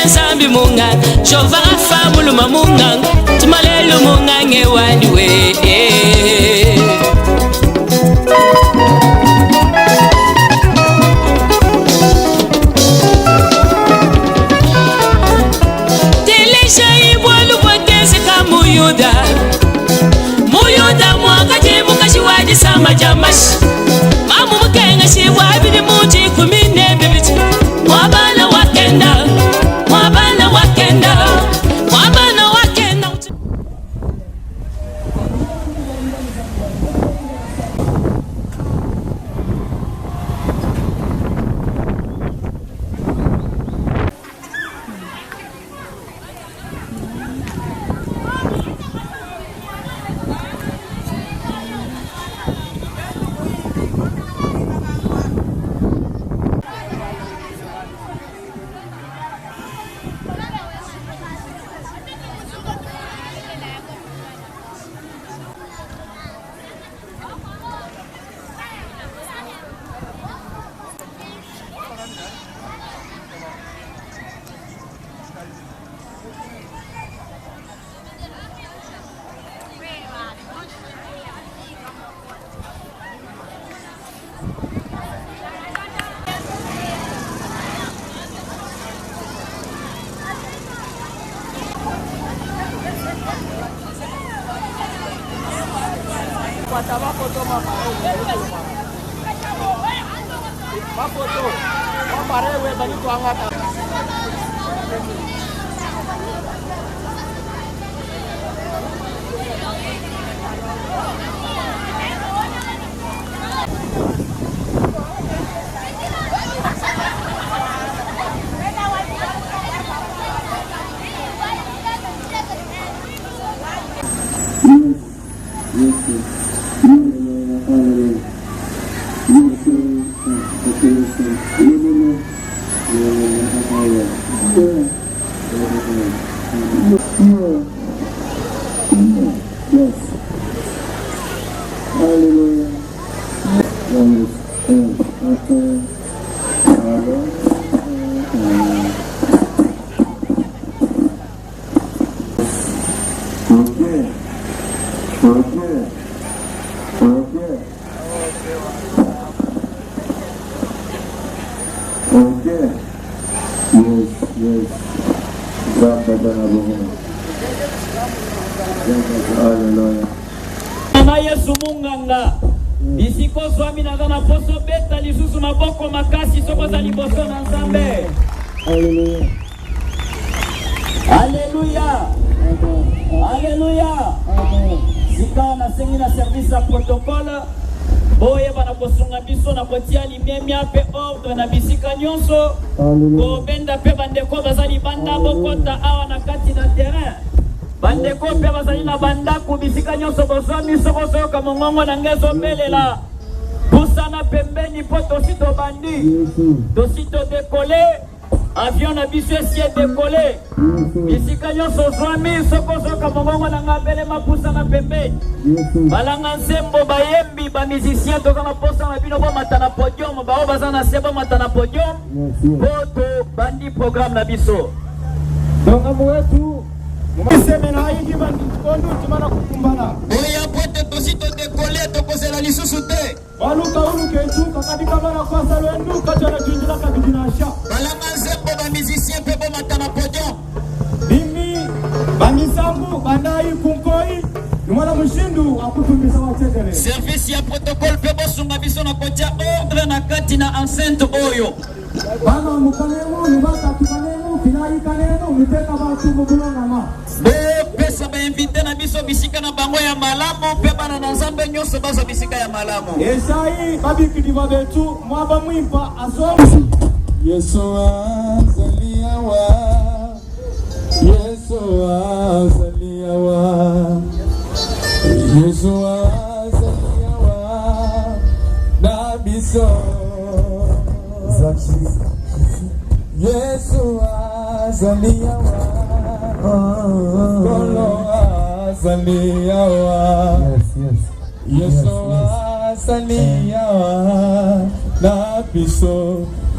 zambi munga Jovara famulu mamunga Tumalelu munga ngewaniwe Delisha ibwalu bwakezi kamuyuda Muyuda mwakati mukashiwaji sama jamashi Mamu mukenga shiwa bidi muji kumine bibiti Mwabana wakenda Mwabana wakenda Mwabana wakenda Yesu munganga Bisiko swami na zana poso beta lisusu maboko makasi soko za liboso na nzambe. Hallelujah. Alléluia. Alléluia. Zika na sengi na service à protocole. Boye bana bosunga biso na kotia limemia pe ordre na bisika nyonso. Ko benda pe bandeko bazali banda bokota awa na kati na terrain. Bandeko pe bazali na banda ku bisika nyonso bozami soko soka mongongo na ngezo melela. Pusana pembeni poto sito bandi. Dosito décollé. Avion na biso esi décollé. Bisika nyonso zwami soko soka mongongo na ngabele mapusa na pembeni. Balanga nsembo bayembi ba musicien toka na posa na bino ba matana podium ba bazana seba matana podium. Poto bandi programme na biso. Donc amoetu mumsemena ayiki bandi kondu tumana kukumbana. Oya pote tosito décollé tokozela lisusu te. Waluka uluke tu kakadi kamara kwa salwendu kachana jinjila kabidinasha. Balanga nsembo ba musicien pe ba matana podium. Bimi bamisambu bandai kunkoi. Numana mushindu akutumbisa wachetere. Service ya protocole pe bosunga biso na kotia ordre na kati na enceinte oyo. Bana mukanemu nibata kikanemu kinai kanemu miteka batu mubulanga ma. Pesa ba invité na biso bisika na bango ya malamu pe bana na nzambe nyonso bazo bisika ya malamu. Esai babiki diva betu mwaba mwimpa asomu. Yesu azaliawa. Yesu azaliawa. Yesu azaliawa. Na biso. Yesu azaliawa. Kolo azaliawa. Yesu azaliawa. Na biso.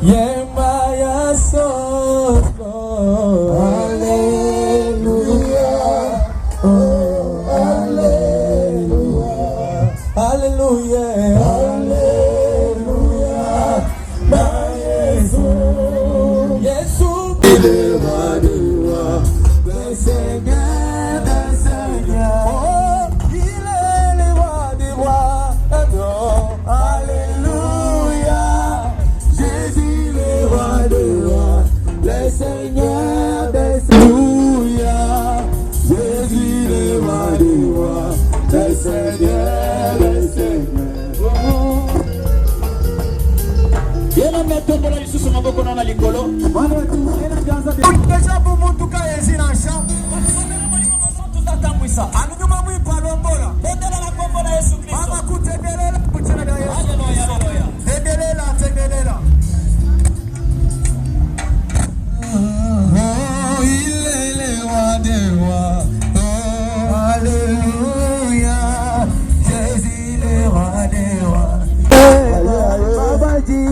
Yema ya soko. tombola lisusu maboko na likolo. Deja pour mon tout cas ezinasha. Tutatambwisa. Anujuma mwipalombola. Tendela na kombola Yesu Kristo. Mama kutendelela kuchana ya Yesu. Haleluya, haleluya. Tendelela, tendelela. Oh, ilelewa dewa. Oh, haleluya. Jésus le roi dewa. Babaji.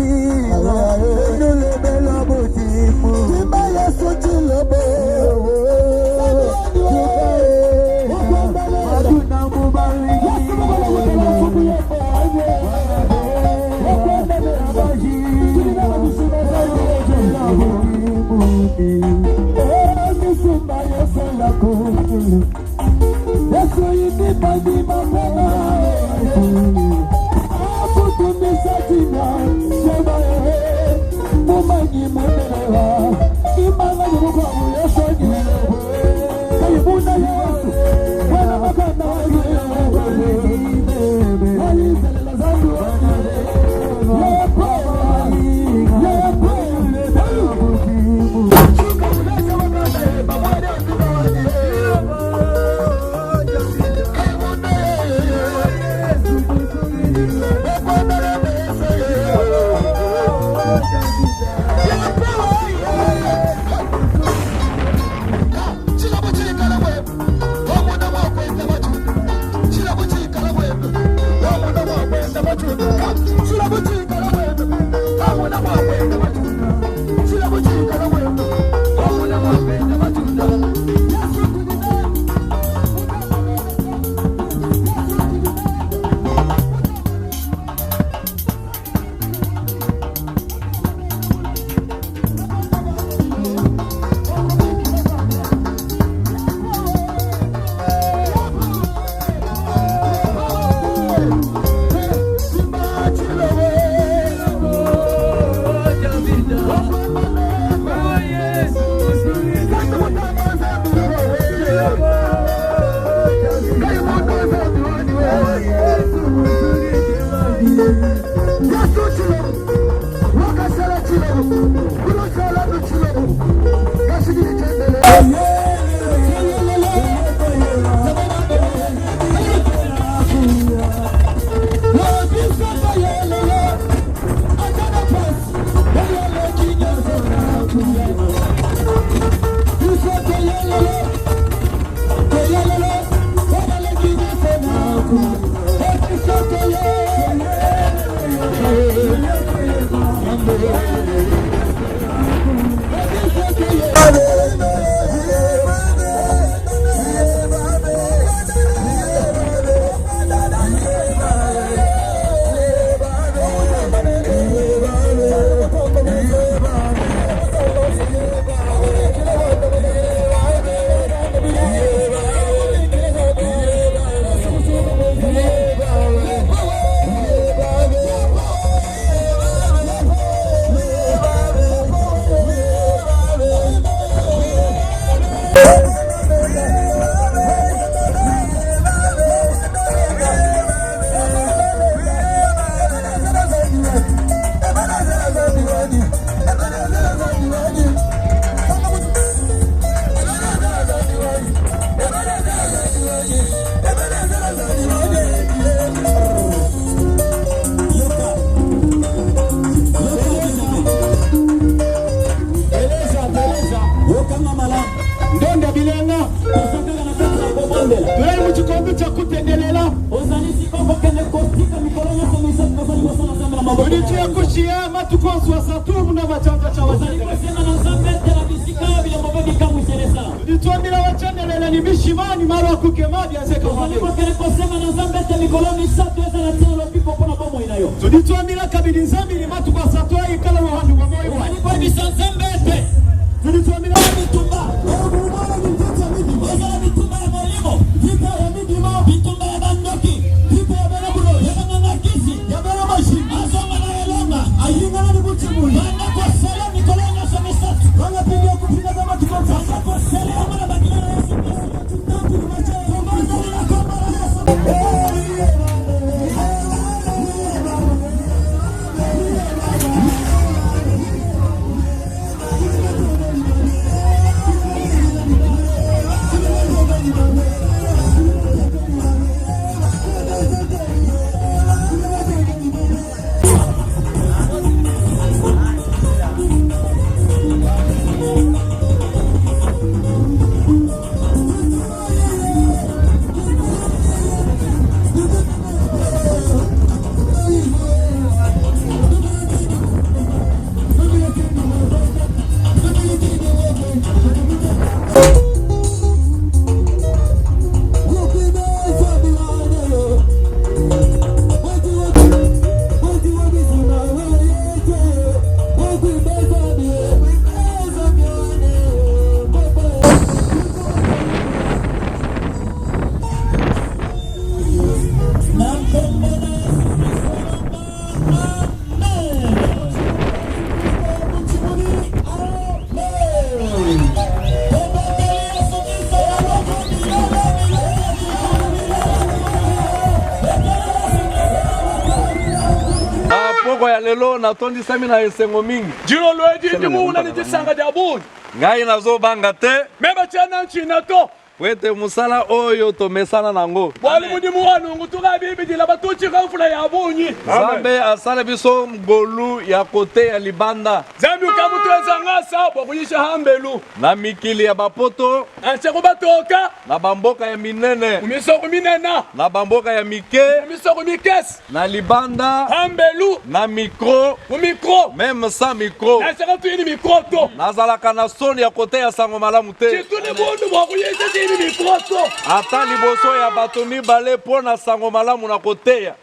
ya lelo natondisami na esengo mingi. Jilo loedi ndi muuna ni jisanga dia buni. Ngai nazobanga te. Meba chana nchina to. Wete musala oyo tomesana nango. Wali mudi muwanu ngutuka bibi dila batuchi kamfula ya bunyi. Zambe asala biso ngolu ya kote ya libanda. Zambi ukamutuenza ngasa bwakuyisha hambelu. Na mikili ya bapoto. Anche kubatoka. Na bamboka ya minene. Umisoko minena. Na bamboka ya mike. Umisoko mikesi. Na libanda. Hambelu. Na micro. Umikro. Même sans micro. Na saka tuini mikro to. Nazalaka na soni ya kote ya sango malamu te. Chituni bundu bwakuyisha chini mikro to. Ata liboso ya bato mibale pona sango malamu na koteya.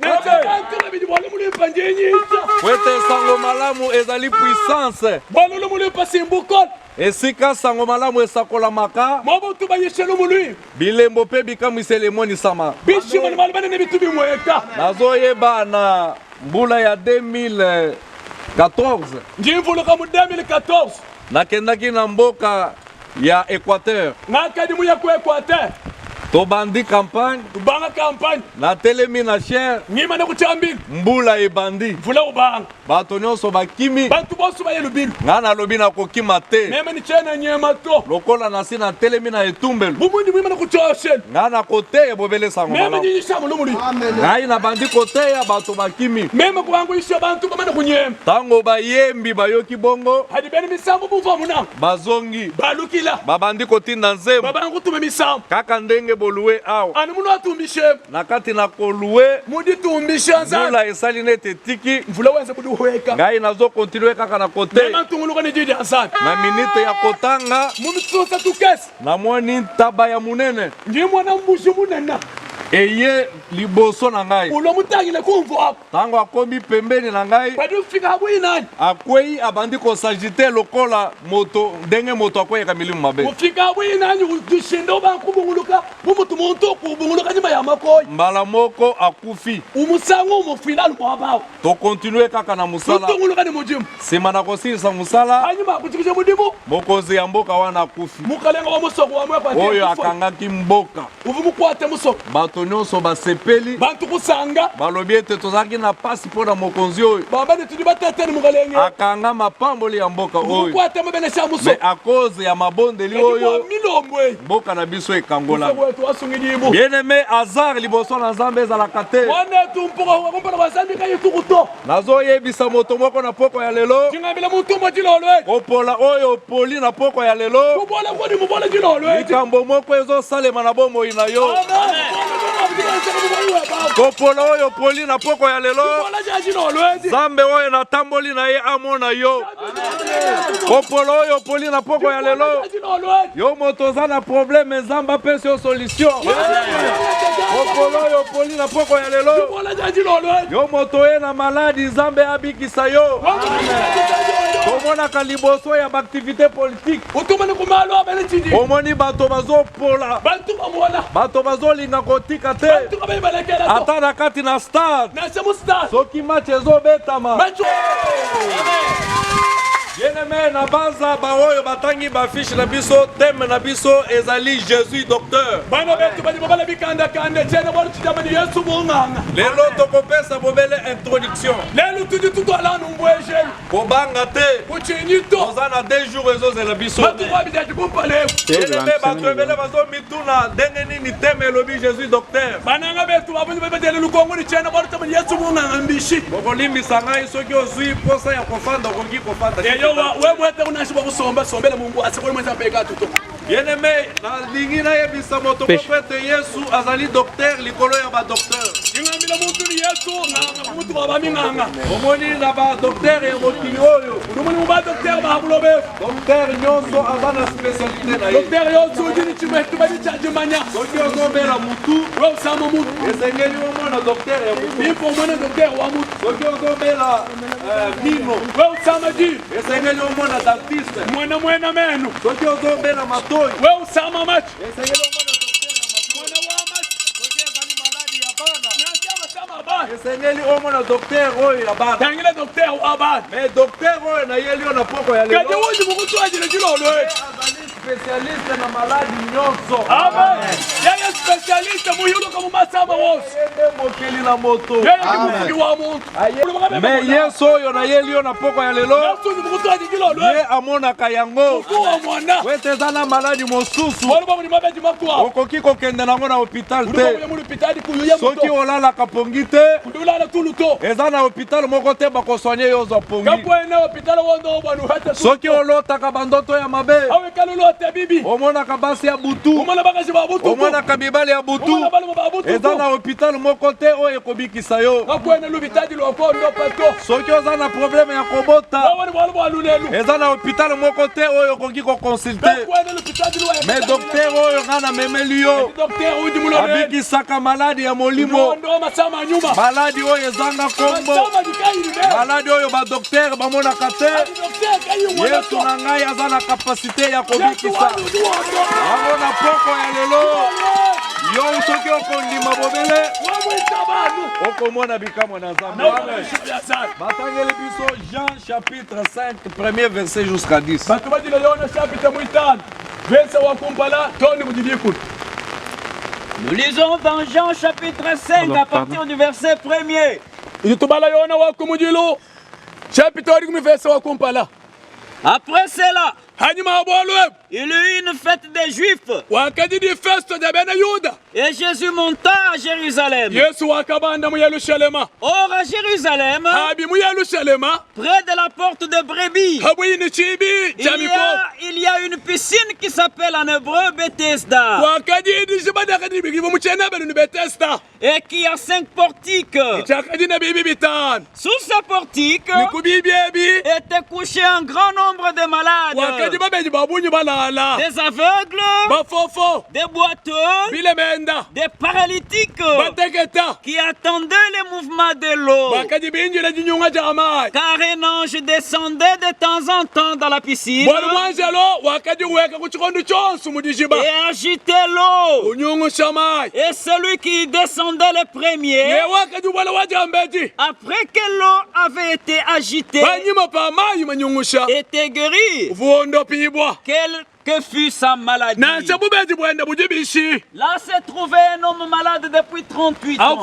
Wete sango malamu ezali puissance. Esika sango malamu esakolamaka. Bilembo pe bikamwisele monisama. Nazoyeba na mbula ya 2014. Nakendaki na mboka ya Équateur. Tobandi campagne. Tubanga campagne. Na telemi na cher. Ngima na kuchambili. Mbula ebandi. Vula ubanga. Bato nyonso bakimi. Bantu bosu bayelubili. Ngana lobi na kokima te. Meme ni chena nyema to. Lokola na sina telemi na etumbelu. Bumundi mwima na kuchoshel. Ngana kote bobele sango malamu. Meme nyisha mulumuli. Ngai na bandi kote ya bato bakimi. Meme kubangu isha bantu bamana kunyema. Tango bayembi bayoki bongo. Hadi beni misambu buva muna. Bazongi. Balukila. Babandi kotinda nzembo. Babangu tume misambu. Kaka ndenge boluwe awa. Ani munu atumbishe. Nakati na koluwe. Mudi tumbishe anza. Mula esali nete tiki. Mvula wenze budu hueka. Ngai nazo continue kaka na kote. Mema tunguluka ni jidi anza. Na minute ya kotanga. Munu tsosa tukesi. Na mwani ntaba ya munene. Njimwa na mbushu munena. Eye liboso na ngai. Ulo mutangile kumvu hapo. Tango akomi pembeni na ngai. Padu fika hapo inani. Akwei abandi ko sagite lokola moto ndenge moto akwei kamilimu mabe. Ufika hapo inani udushindo ba kubunguluka. Umutu muntu kubunguluka nyuma ya makoyi. Mbala moko akufi. Umusango umufilalo mwabao. To continue kaka na musala. Tutunguluka ni mujimu. Sima na kosisa musala. Hanyuma kuchikisha mudimu. Mokozi ya mboka wana akufi. Mukalenga wa musoko wa mwe pati. Oyo akangaki mboka. Uvumu kwate musoko. Bato nyonso basepeli. Bantu kusanga. Balobi ete tozaki na pasi mpona mokonzi oyo. Baba ne tudi batatene mukalenge. Akanga mapamboli ya mboka oyo. Kwate mabene sha musoko. Me a cause ya mabondeli oyo. Milombwe. Mboka na biso ekangola. Bien Bien-aimé Hazard liboso na Nzambe ezalaka te. Wana tumpoko wakumpana bazambi kayi tukuto. Nazoyebisa moto moko na poko ya lelo. Ngambila muntu mo dilolwe. Opola oyo poli na poko ya lelo. Kubola kwani mubola dilolwe. Likambo moko ezosalema na bomoi na yo. Amen. Opola oyo poli na poko ya lelo. Nzambe oyo natamboli na ye amona yo. Opola oyo poli na poko ya lelo. Yo moto oza na problème Nzambe apesi yo solution. Opola oyo poli na poko ya lelo. Yo moto ye na maladi Nzambe abikisa yo. Omonaka liboso ya baaktivité politique. Omoni bato bazopola. Bato bazolinga kotika te. Ata na kati na stade. Soki match ezobetama. Bien-aimé na banza baoyo batangi ba fiche na biso thème na biso ezali Jésus docteur. Bana betu bali babala bikanda kande tena bali chijamani Yesu bonganga. Lelo tokopesa bobele introduction. Lelo tudi tuto ala numbweje. Kobanga te. Kuchinyito. Ozana 2 jours ezozela biso. Batu babi jaji kumpale. Bien-aimé bato ebele bazo mituna ndenge nini thème elobi Jésus docteur. Bananga betu babuni bebetele lukongo ni tena bali chijamani Yesu bonganga mbishi. Bokolimbisa ngai soki ozwi posa ya kofanda okoki kofanda. We mwete unashiba kusomba sombele Mungu asikole mwenza peka tuto. Bien-aimé, na lingi na yebisa moto prophète Yesu azali docteur likolo ya ba docteur. Ngambila muntu ni Yesu nganga muntu baba minganga. Omoni na ba docteur ya mokili oyo. Umoni ba docteur ba bulobe. Docteur nyonso azana spécialité na ye. Docteur yosu dini chimetu bani chaje manya. Soki ozobela mutu, we usama mutu. esengeli omona docteur ya mutu. Ifo mwana docteur wa mutu. Soki ozobela mino, we usama di. esengeli omona dentiste. Mwena menu. Soki ozobela matoi, we usama machi. esengeli omona docteur ya matoi. Mwana wa machi. Soki ezali maladi ya bana, Na chama chama bana. esengeli omona docteur oyo ya bana. Tangile docteur wa bana. Mais docteur oyo na yeli yo na poko ya lelo. Kaje wuji mukutu ajile jilolwe. Azali spécialiste na maladi nyonso. Amen. Ya Yesu spécialiste muyuluka mu masama wose. mokeli na moto. Mais yesu oyo na ye lio na poko ya lelo ye amonaka yango wete eza na maladi mosusu okoki kokende nango na hopital te soki olalaka pongi te eza na hopital moko te bakosoigne yo ozwa pongi soki olotaka bandoto ya mabe omonaka basi ya butu omonaka mibali ya butu eza na hopital moko te oyo ekobikisa yo soki oza na probleme ya kobota eza na hopital moko te oyo okoki kokonsulte me dokter oyo nga na memeli yo abikisaka maladi ya molimo maladi oyo ezanga kombo maladi oyo badokter bamonaka te yesu na ngai aza na kapasite ya kobikisa yango na poko ya lelo yo soki okondima bobele okomona bikamwa na nzambe batangeli biso Jean chapitre 5 premier verset jusqu'à 10 Nous lisons dans Jean chapitre 5 à partir du verset 1er. Après cela, il y eut une fête des Juifs. Et Jésus monta à Jérusalem. Or à Jérusalem, près de la porte de Brebis, il y a une piscine qui s'appelle en hébreu Bethesda. Et qui a 5 portiques. Sous ces portiques était couché un grand nombre de malades. Des aveugles, des boiteux, des paralytiques qui attendaient les mouvements de l'eau. Car un ange descendait de temps en temps dans la piscine et agitait l'eau. Et celui qui descendait le premier, après que l'eau avait été agitée, était guéri. Quelle que fut sa maladie. Là se trouvait un homme malade depuis 38 ans.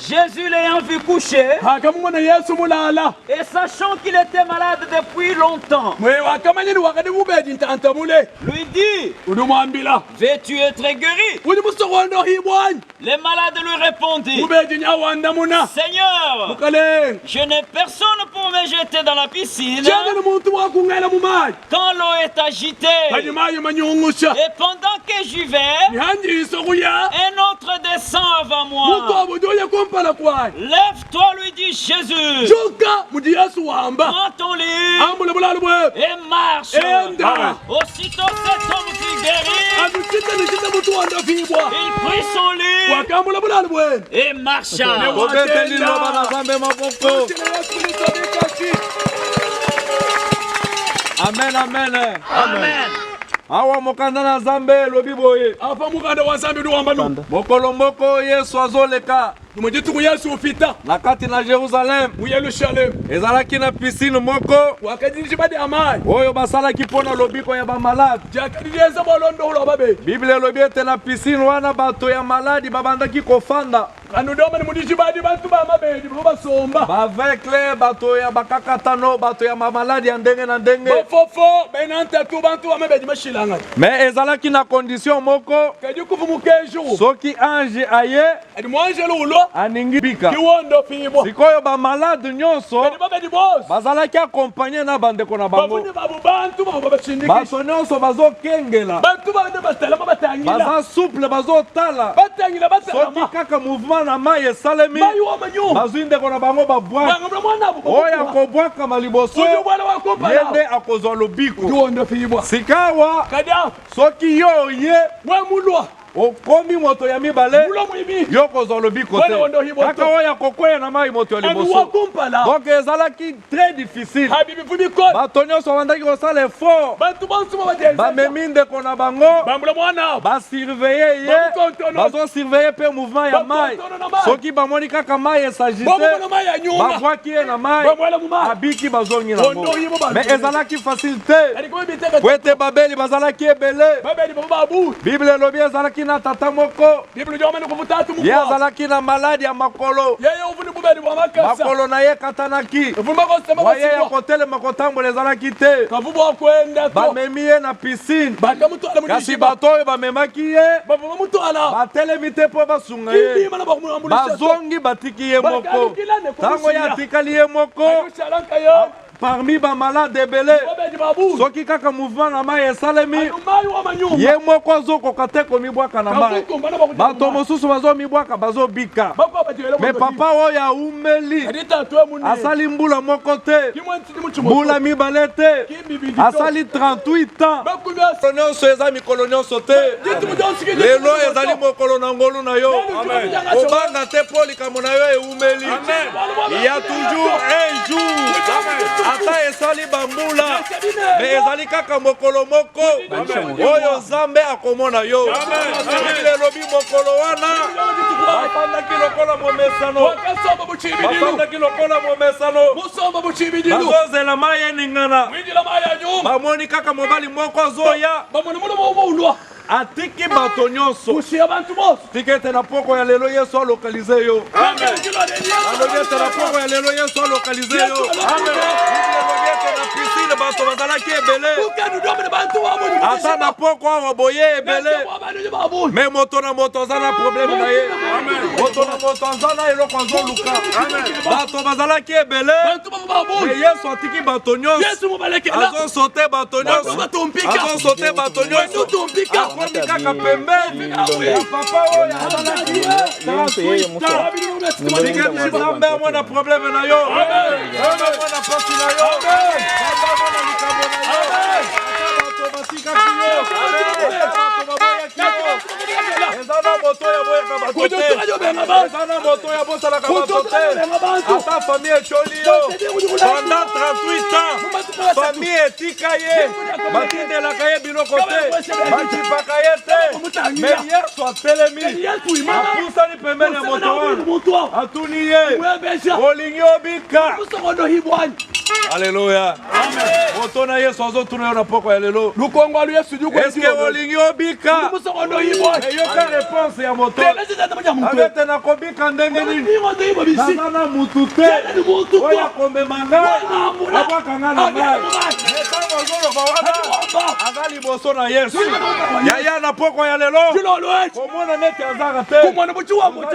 Jésus l'ayant vu coucher, et sachant qu'il était malade depuis longtemps, lui dit, veux-tu être guéri? Les malades lui répondirent, Seigneur, je n'ai personne pour me jeter dans la piscine quand l'eau est agitée. Et pendant que j'y vais, un autre descend avant moi. Lève-toi, lui dit Jésus. Prends ton lit et marche. Aussitôt cet homme fut guéri. Il prit son lit et marcha. Amen, amen. Amen. Awa mokanda na Nzambe lobi boye. Mokolo moko Yesu azoleka. Na kati na Jerusalem. Ezalaki na piscine moko. Oyo basalaki mpona lobiko ya bamalade. Bible elobi ete na piscine wana bato ya maladi babandaki kofanda. Bavekle, bato ya bakakatano, bato ya mamaladi ya ndenge na ndenge. Mais ezalaki na condition moko. Soki ange aye aningi bika. Sikoyo ba malade nyonso bazalaki accompagné na bandeko na bango. Baso nyonso bazo kengela. Baza souple bazo tala. Soki kaka mouvement na mai esalemi bazwi ndeko na bango babwaka oyo akobwaka maliboso yende akozwa lobiko sikawa soki yo ye okomi moto ya mibale yo kozwa lobiko te kaka oyo kokwea na mai moto ya liboso. Donc ezalaki très difficile, bato nyonso bandaki kosala effort, bamemi ndeko na bango basurveille ye, bazosurveille mpe mouvement ya mai. Soki bamoni kaka mai esagite babwaki ye na mai abiki bazongi nango. Mais ezalaki facile te po ete babeli bazalaki ebele. Bible elobi ezalaki na tata moko ye azalaki na maladi ya makolo, makolo na ye katanaki, waye ya kotelema kotambola ezalaki te. Bamemi ye na piscine, kasi bato oyo bamemaki ye batelemi te mpo basunga ye, bazongi batiki ye moko. Tango ye atikali ye moko parmi ba malade ebele, soki kaka mouvement na mai esalemi ye moko azokoka te komibwaka na mai, bato mosusu bazomibwaka bazobika. Me papa oyo aumeli asali mbula moko te, mbula mibale te, asali 38 ans. Nyonso eza mikolo nyonso te, lelo ezali mokolo na ngolu na yo. Kobanga te mpo likambo na yo eumeli. Il y a toujours un jour ata esali bambula me ezali kaka mokolo moko oyo Nzambe akomona yo. Biblia elobi mokolo wana bafandaki lokola momesano, bafandaki lokola momesano, bazozela mai eningana, bamoni kaka mobali moko azoya atiki bato nyonso. Tiki ete na poko ya lelo Yesu alokalize yo. Alobi ete na poko ya lelo Yesu alokalize yo. Alobi ete na piscine bato bazalaki ebele, ata na poko awa boye ebele. Me moto na moto aza na probleme na ye, moto na moto aza na eloko azoluka. Bato bazalaki ebele, me Yesu atiki bato nyonso, azosote bato nyonso, azosote bato nyonso, akomi kaka pembeni ya papa oyo azalaki 38 ans. Tiketi Nzambe amona probleme na yo, Nzambe amona pasi na yo, Nzambe amona likambo na yo. Bato batikaki yo, bato baboyaki yo, ezana moto ya boyaka bato te, ezana moto ya bosalaka bato te. Ata famille echoli yo pendant 38 ans, famille etika ye, batindelaka ye biloko te, bakipaka ye te. Me Yesu atelemi apusani pembeni ya moto wana atuni ye, olingi obika. Alléluia. Moto na Yesu azotuna yo na poko ya lelo. Eske olingi obika? Yoka réponse ya moto abete na kobika ndenge nini? Naza na mutu te oya komemanga abwakanga na ngai. Metango ozoloba wana aza liboso na Yesu. Yaya na poko ya lelo komona neti azaka te,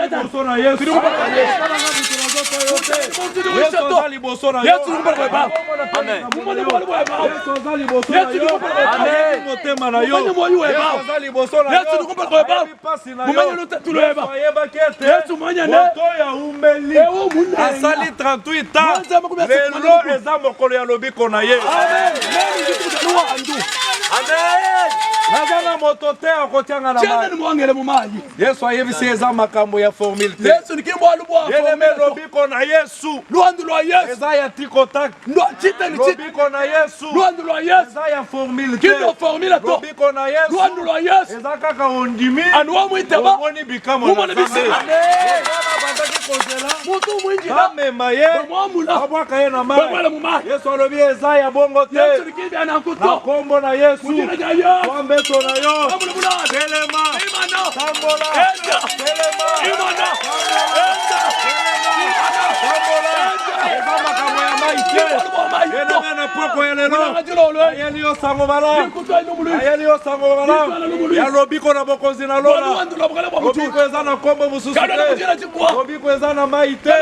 liboso na Yesu. Yesu aza liboso na yo. Amen. Yesu aza liboso na yo. Amen. Motema na yo. Yesu aza liboso na yo. Pasi na yo. Yesu ayebaki ete moto ya umeli asali 38 ans, lelo eza mokolo ya lobiko na ye. Amen. Nazana moto te akotianga na mai. Yesu ayebisi eza makambo ya formule te. Yeleme lobiko na Yesu eza ya tikotak. Lobiko na Yesu eza ya formule te. Lobiko na Yesu eza kaka ondimi omoni bikamo na Nzambe. Bamema ye babwaka ye na mai. Yesu alobi eza ya bongo te. Na kombo na Yesu wambeto na yo telema tambola, telema tambola, eza makambo ya mai te. Yenanga na poko ya lelo ayeli yo sango malamu, ayeli yo sango malamu ya lobiko na bokonzi na lola. Lobiko eza na kombo mosusu te, lobiko eza na mai te,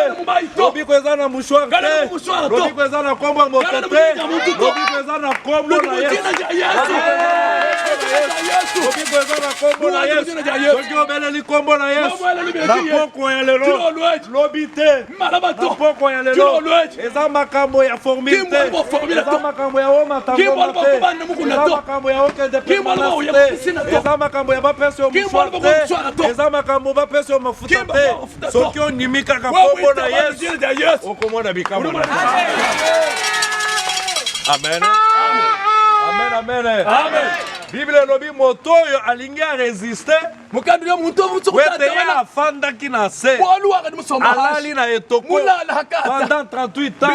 lobiko eza na mouchoir te, lobiko eza na kombo ya moto te, lobiko eza na kombo na Yesu. Lobiko eza na kombo na Yesu. Soki obeleli kombo na Yesu na poko ya lelo lobi te, na poko ya lelo eza makambo ya formule te eza makambo ya omatangonga te eza makambo ya okende permanence te eza makambo ya bapesi yo mouchoir te eza makambo bapesi yo mafuta te soki ondimi kaka kombo na Yesu okomona bikambo na amen amen amen amen. Bible lobi moto yo alingi a résister mukadiri muntu wete ya afandaki na se alali na etoko pendant 38 ans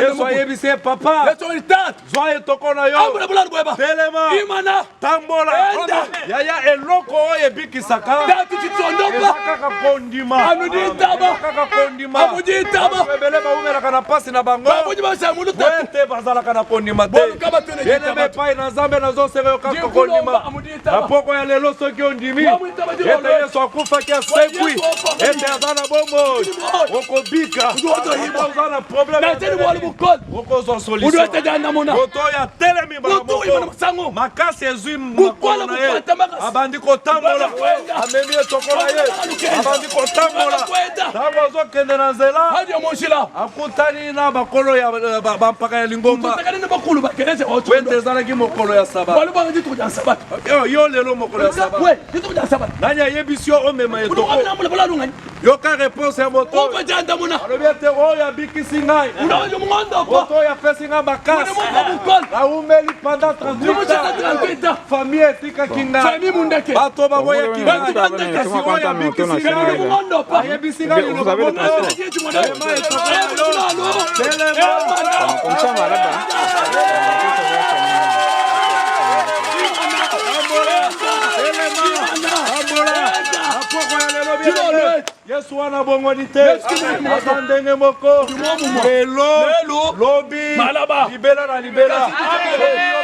Yesu ayebisi ye papa zwa etoko na yo telema tambola yaya eloko oyo ebikisaka eza kaka kondima ebele baumelaka na pasi na bango wete bazalaka na kondima te yeneme epai na Nzambe nazosere yo kaka kondima na poko ya lelo soki ondimi ete Yesu akufaki asekwi ete aza na bomoi okobika oza na probleme okozwa solution moto oyo atelemi mbala moko makasi ezwi makolo na ye abandi kotambola amemi etoko na ye abandi kotambola ntango azokende na nzela akutani na bakolo ya bampaka ya lingomba wete ezalaki mokolo ya sabat yo lelo mokolo ya sabat nani ayebisi yo omema etoko yoka réponse ya moto alobi ete oyo abikisi ngai moto oyo apesi ngai makasi aumeli pendant 38 ans famille etikaki ngai bato baboyaki ngai kasi oyo abikisi ngai ayebisi ngai liloba moto ema etoko Yesu wana bongoni te aza ndenge moko lelo lobi libela na libela yo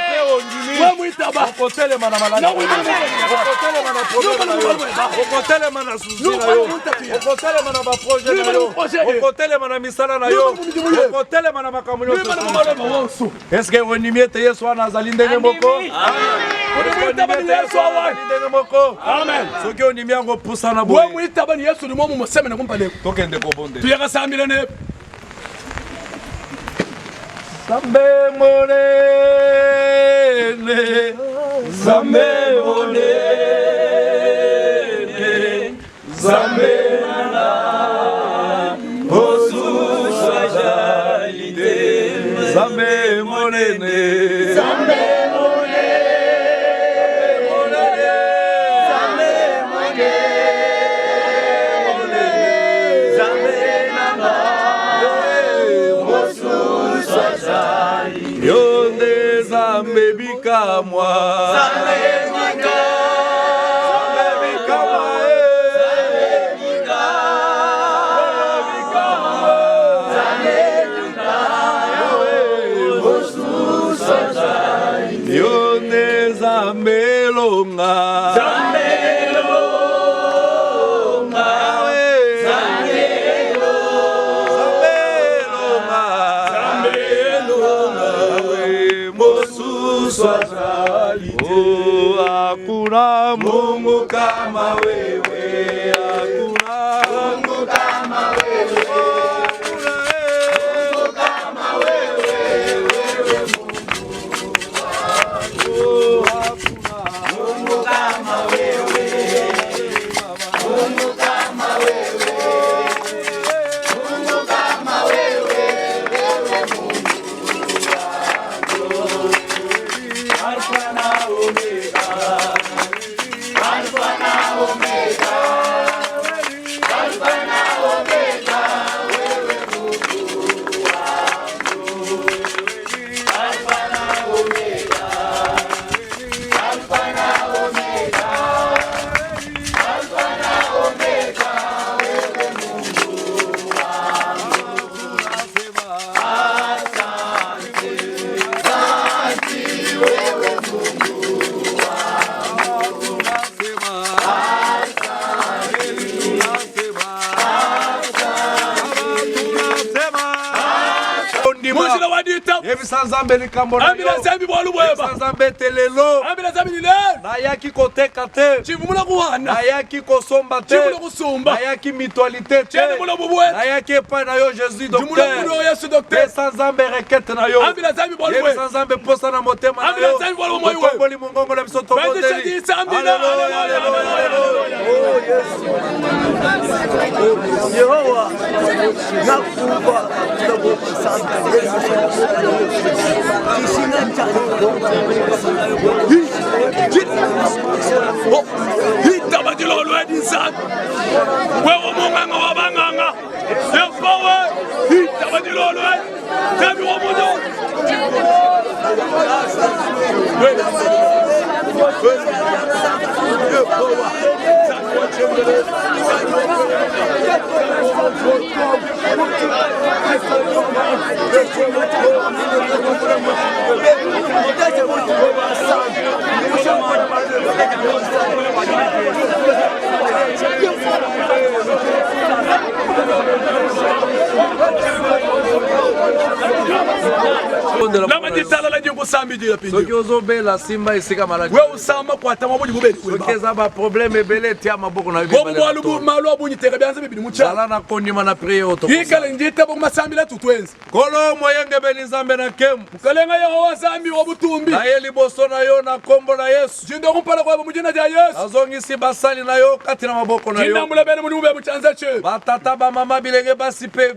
pe ondimi okotelema na maladi okotelema na probleme na yo okotelema na susi na yo okotelema na baproje na yo okotelema na misala na yo okotelema na makambo nyonso eske ondimi ete Yesu wana azali ndenge moko soki ondimi yango pusana boye tokende kobonde tuyakasambirane Zambe monene Zambe monene Zambe nana osuswa jalite Zambe monene Zambe Zambe bika moi Zambe bika Zambe bika Zambe bika Zambe bika Osu sajai Yone Zambe longa Zambe longa Zambe oh, hakuna Mungu kama wewe, hakuna Mungu kama wewe, Mungu kama wewe, wewe Mungu wangu, hakuna Mungu kama wewe, Mungu kama wewe, Mungu kama wewe, wewe Mungu wangu. Alpha na Omega, Alpha na Omega, Alpha na Omega, wewe Mungu wangu. Alpha na Omega, Alpha na Omega, Alpha na Omega, wewe Mungu wangu. Asante, asante wewe Mungu wangu. Asante njita yebisa nzambe likambo na ambila yo zambi bwa yebisa lubweba nzambe ete lelo ambila zambi lilelo nayaki koteka te chivumula kuhana nayaki kosomba te chivumula kusumba nayaki mutualité te chene mula bubweta nayaki epai na yo jésus chimula docteur mulo yesu docteur pesa nzambe rekete na yo ambila zambi bwa lubweba yebisa nzambe posa na motema na ambila yo zambi bwa lubweba tokomboli mongongo na biso tobondeli Yehova nakuba tunakupasanta kishinga hitabadilo lwedinsan wewe munganga wabanganga yefowe hitabadilo lwed tabi wabudo lama ditala la jingu sambi jila pinjo soki ozobela simba esika maladi we usamba kwata mabudi bubeli soki eza baproblème ebele etia maboko na bomu mwalubu malo abunyi teka byanze bibili mucha zala na kondima na priere oto hikale njita bomu masambi la tutwenzi kolo moyengebeli nzambe na nkemu kalenga yehowa zambi wabutumbi naye liboso na yo na nkombo na yesu jindo kumpala kwa mujina ja yesu azongisi basali na yo kati na maboko na jinda yo mulabene muli mube muchanza che batata bamama bilenge basi mpe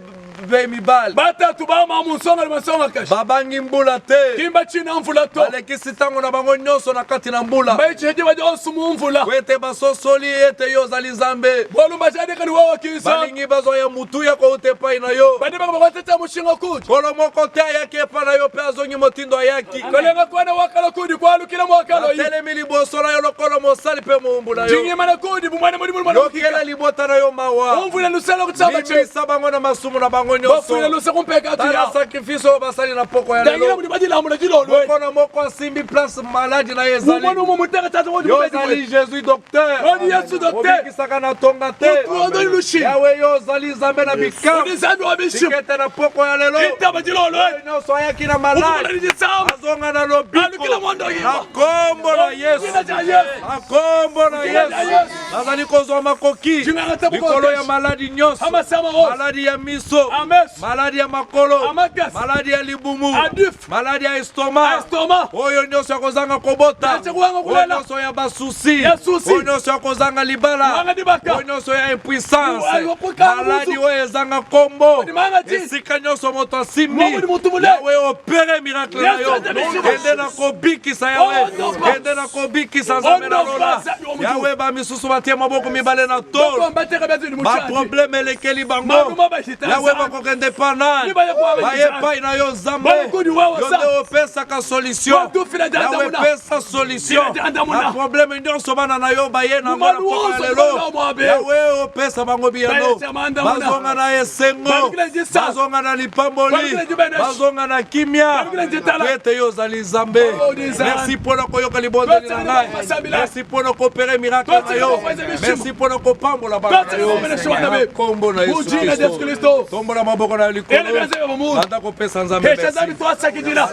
mibali batatu bama musonga limasonga kashi babangi mbula te kimba china mvula to balekisi ntango na bango nyonso na kati na mbula baicheje baje osumu mvula po ete basosoli ete yo ozali nzambe bolumba chadekani wawa kisa balingi bazwa ya mutu ya kouta epai na yo bade baka bakwateta mushinga kuti kolo moko te ayaki epai na yo mpe azongi motindo ayaki kalenga kwana wakala kudi kwalukila mwakalo yi atelemi liboso na yo lokolo mosali mpe moumbu na yo jingimana kudi bumwane muli muli mwana yokela libota na yo mawa umvula lusala kutsaba che limbisa bango na masumu na bango bafuna nyonso lusa kumpeka atu tala ya sakrifise oyo basali na poko ya dangira lelo muli badila mula jilo lwe moko na moko asimbi place maladi na ye ezali umwana umu muteka tata wodi yo mubedi ozali mwe jésus docteur Odi Yesu docteur obikisaka na tonga te Odo ilushi yawe yo ozali nzambe na bikamu Odi zambi wa bishim sikete na poko ya lelo Itaba jilo lwe nyonso ayaki na Umula maladi nijisam azonga na lobiko Alukila mwando na yima kombo na yesu Jina ja yesu na kombo na Jina ja yesu yesu nazali kozwa makoki Jina ngata buko likolo ya kesh. maladi nyonso Hama sama os maladi ya miso Ames maladi ya makolo Amagas maladi ya libumu Adif maladi ya estoma Estoma oyo nyonso ya kozanga kobota Yache kuwanga oyo kulela nyonso ya basusi Ya susi. oyo nyonso ya kozanga libala Mwanga dibaka oyo nyonso ya impuissance Uwa, kukaa maladi musu. oyo ezanga kombo Odi manga ti. esika nyonso moto asimbi Mwanga di mutu mule. yawe opere miracle na Yesu yo ate bishimo. kende na kobikisa yawe Ondo pas. kende na kobikisa nzambe na Ondo lola pas. Omutu. yawe bamisusu batie maboko mibale na Boko tolo mbateka byazi ni muchandi baprobleme elekeli bango Maluma bashita yawe bakokende pa nani Liba ya kuwa baye bashita pai na yo nzambe Bakudi wawa yo sa. nde opesaka solution Batufila janda yawe muna. pesa solution Janda janda muna. na probleme nyonso bana na yo baye nango na Mumalu poko ya wonso lelo bana mwabe. yawe opesa bango biyano Baye chamanda muna. bazonga na esengo Balukila njisa. bazonga na lipamboli Balukila njibenesh. bazonga na kimia Balukila njitala. po ete yo ozali nzambe Oh, Nizam. merci mpona koyoka libondeli na Totsali ngai bakosambila. merci mpona kopere miracle na Totsali yo bakofaiza bishimo. merci mpona kopambola bana na Totsali yo bakofaiza bishimo. na kombo na yesu Mujina Yesu Kristo. tombola maboko na yo Ele likolo byaze bamuntu anda kopesa nzambe Kesha merci. zambi twasakidira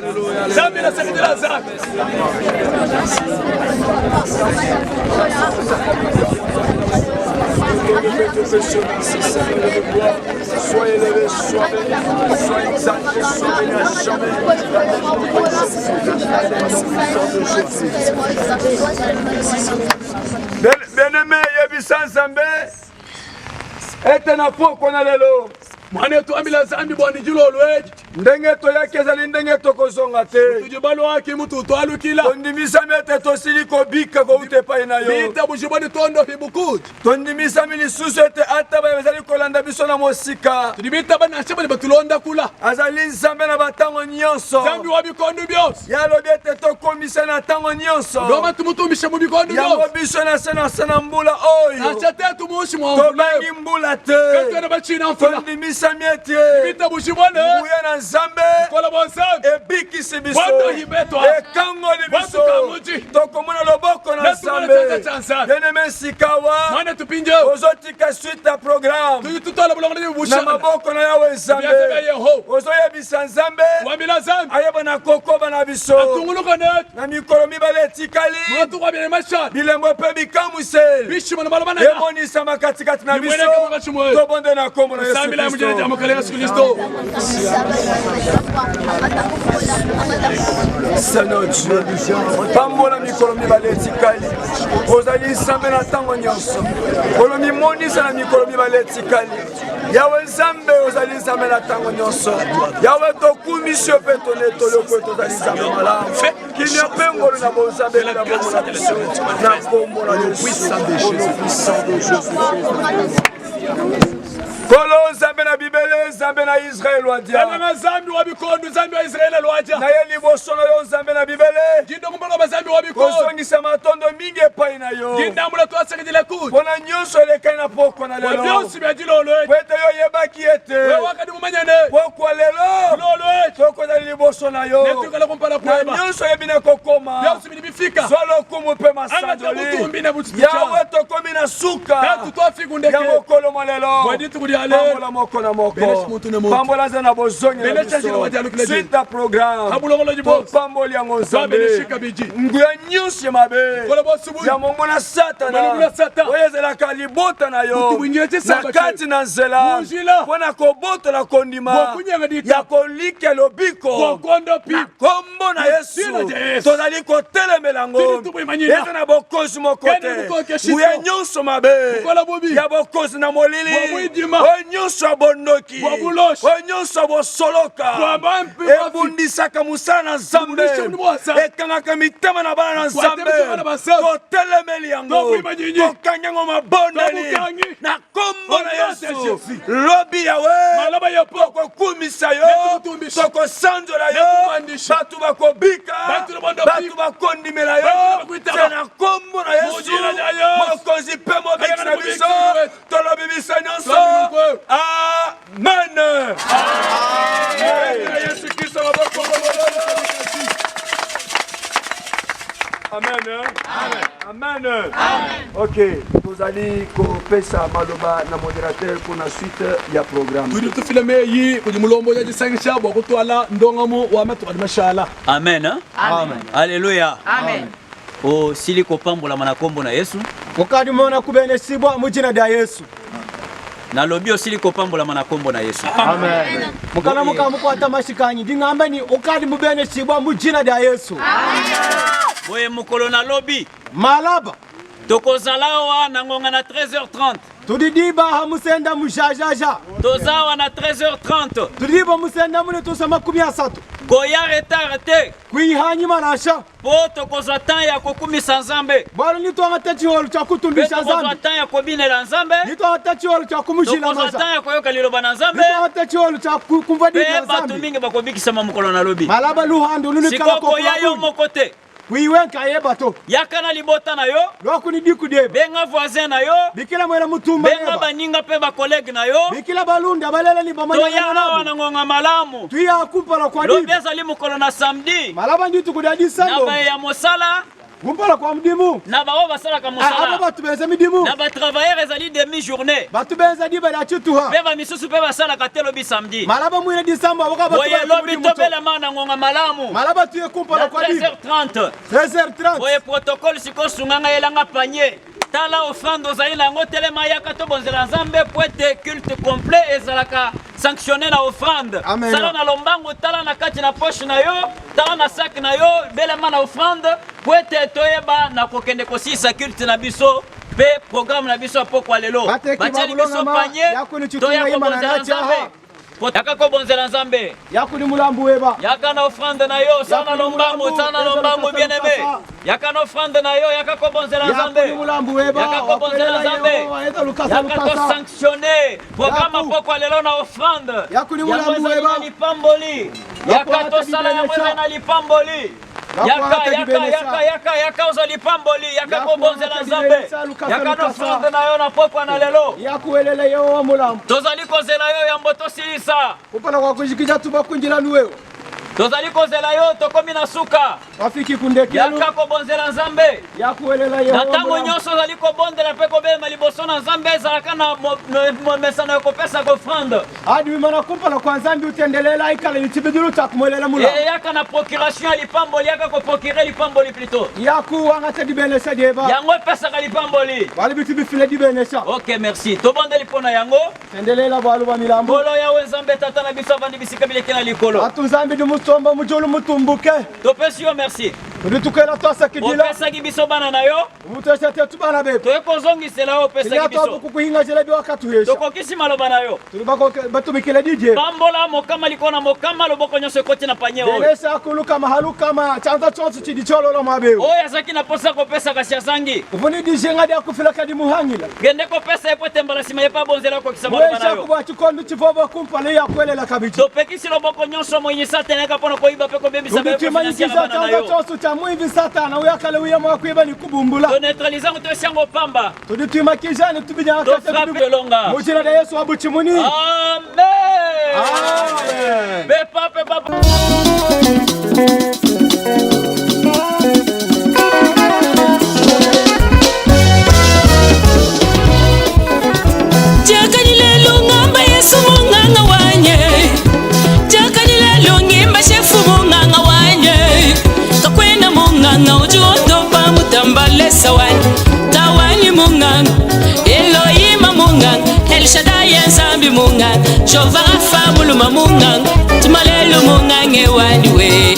Zambi na sakidira zambi Sois élevé, sois béni, sois exalté, sois béni à jamais. Bien-aimé, yebisa nzambe ete na poko na lelo Mwane tuambila zambi bwani jilo lweji ndenge toyaki ezali ndenge tokozonga te Tujibalo waki mutu twalukila tondimisami ete tosili kobika kouta epai na yo Bita bujibani tondo hibukuti tondimisami lisusu ete ata baye bazali kolanda biso na mosika Tudibita bana shibani batulonda kula azali nzambe na batango nyonso Zambi wabikondu byose yalobi ete tokomisa na ntango nyonso Doma tumutumisha mu bikondu yango byose biso na se na mbula oyo Achate tumushi mwamvule tobangi mbula te Katwana bachina mfula tondimisami ete Bita bujibane nguya na nzambe ebikisi biso ekangoli biso tokomona loboko na nzambe bien-aimé sikawa ozotika suite ya programme na maboko na yawe nzambe ozoyebisa nzambe ayeba na kokoba na biso na mikolo mibale etikali bilembo mpe bikamwise emonisama katikati na biso tobonde na kombo na Yesu Kristo. Seigneur Dieu, pambola mikolo mibale etikali ozali nzambe na ntango nyonso olomi monisa na mikolo mibale etikali yawe nzambe ozali nzambe na ntango nyonso yawe tokumisi yo mpe tonetoli okwe tozali nzambe malamu kini ya mpe ngolo na bonzambe na bongo na biso na kombo na Yesu. Kolo nzambe na bibele nzambe na Israel wadia na nzambe wa bikondo nzambe wa Israel wadia na yeli bosono yo nzambe na bibele gindo ngomba bazambe wa bikondo kozongisa matondo mingi epai na yo gindamula to asekidile ku bona nyonso elekana na poko na lelo nyonso byadilo lwe kwete yo yebaki ete we wakati mumanyane poko lelo lolo toko na liboso na yo netukala kumpala kweba nyonso yebina kokoma nyonso bifika solo kumu pe masandoli yawe tokomi na suka tatu to fikundeke ya mokolo malelo pambola moko na moko pambola zana bozonye na biso suite à programme pamboli yango nzambe nguya nyonso mabe ya mongona satana oyo ezalaka libota na yo na kati na nzela mpona kobotola kondima ya kolika lobiko na kombo na Yesu tozali kotelemela yango eza na bokozi moko te nguya nyonso mabe ya bokozi na molili Onyonso bondoki onyonso bosoloka ebundisaka musala na nzambe ekangaka mitema na bana na nzambe totelemeli yango tokanga yango mabondeli na kombo na Yesu lobi yawe tokokumisa yo tokosanzola yo batu bakobika batu bakondimela yo te na kombo na Yesu mokonzi mpe mobiki na biso tolobi biso nyonso Amen. Amen. Ok, vous allez kopesa maloba na modérateur pour la suite ya programme. Tu filme yi kujimulombo ya jisangisha bwa kutwala ndongamo wa matu mashallah. Amen. Amen. Alléluia. Amen. O sili kopambola manakombo na Yesu. Okadi mona kubene sibwa mujina da Yesu. Na lobi osili kopambola manakombo na Yesu. Amen. Mukana mukwata mashikanyi ndingamba ni okadi mubene sibwa mujina da Yesu. Amen. Boye mukolo na lobi malaba tokozalawa na ngonga na 13h30 tudidiba hamusenda mujajaja tozawa na 13h30 tudidiba musenda mune tosama 13 koya retard te kuihanyima nasha po tokozwa temps ya kokumisa nzambe balo ni twanga tachiholo cha kutumbisha nzambe tokozwa temps ya kobinela nzambe ni twanga tachiholo cha kumujila maza tokozwa temps ya koyoka liloba na nzambe ni twanga tachiholo cha kumvadila nzambe batu mingi bakobikisama mukolo na lobi malaba luhando lunikala ko koya yo mokote wiwenka yebato yakana libota na yo lokuni dikude benga voisin na yo bikila mwela mutumba benga baninga pe ba collègue na yo bikila balunda balela ni bamanya to yana wana ngonga malamu tuya kupala kwa dibu lobeza limukolo na samedi malaba nditu kudadi sando na ba ya mosala kumpala kwa mdimu na ba basala ka mosala aba batu beza midimu na ba travailleurs ezali demi journée batu beza diba da chituha beba misusu pe basala ka telo bi samedi malaba mwene disamba boka batu boye lobi to bela mana ngonga malamu malaba tuye kumpala kwa dibu 13h30 13h30 boye protocole siko sunganga yelanga panier tala offrande ozali nango telema yaka to bonzela nzambe po ete culte complet ezalaka sanctionné na offrande sala na lombango tala na kati na poche na yo tala na sac na yo belema na offrande po ete toyeba na kokende kosisa culte na biso pe programme na biso apoko lelo batiali biso panier toya kobonzela nzambe yaka kobonzela nzambe yakuni mulambu weba yaka na offrande na yo sana lombango bien aimé yaka na offrande na yo yaka kobonzela nzambe yaka kobonzela nzambe yaka ko sanctionner programme poko lelo na offrande yakuni mulambu weba lipamboli yaka to sala ya mwe na lipamboli yaka ozali pamboli yaka kobonzela nzambe yaka no frande na yo na pokwa na lelo yakuwelela yo wa mulamu tozali kozela yo yambo tosilisa kupana kwa kujikija tuba kunjila nuweo tozali kozela yo tokomi na suka rafiki kundekelo yaka kobonzela nzambe yakuwelela yo na ntango nyonso ozali kobondela mpe kobema liboso na nzambe ezalaka na mesana ya kopesa kofrande adi wimana kumpana kwa nzambi utendelela ikala yutibidulu takumwelela mula yaka na procuration ya lipamboli yaka koprocure lipamboli plutôt yaku wangata dibenesa dieba yango epesaka lipamboli bali bitu bifile dibenesa ok merci tobondeli mpo na yango tendelela balu ba milambo ngolo yawe nzambe tata na biso avandi bisika bileki na likolo atu nzambi dimusomba mujolu mutumbuke topesi yo merci uditukela twasakidila opesaki biso bana na yo umutesha tetu bana betu toye kozongisela yo opesaki biso kukuhinga jelebi wakati hesha tokokisi maloba na yo tulibako batumikile dije pambola mokama liko na mokama loboko nyonso ekoti na panye oyo delesa kuluka mahalu kama chanza chonso chidi cholo mabeu oyo azalaki na posa kopesa kasi azangi kufuni dije ngadi akufila kadi muhangila gende kopesa ye po etembala nsima ye po abonzela kokisa maloba na yo kuba chikondu chivovo kumpale ya kwelela kabichi topekisi loboko nyonso mwenyisa ateneka mpona koyiba mpe kobebisa bana na yo chonso cha mwivi satana uyakale uyama kuiba ni kubumbula toneutralizango toesiango pamba tudituimakijani tubinyaka tofrape elonga mujina da yesu abuchimuni amen pepa jakanilelo ngamba yesu munganga wanye jakanilelo ngimba shefu munganga wanye kakwena munganga ujuotopa mutambalesa wani tawani munganga elohima munganga elshadai nzambi munganga jova rafa muluma munganga timalelo mungange wani we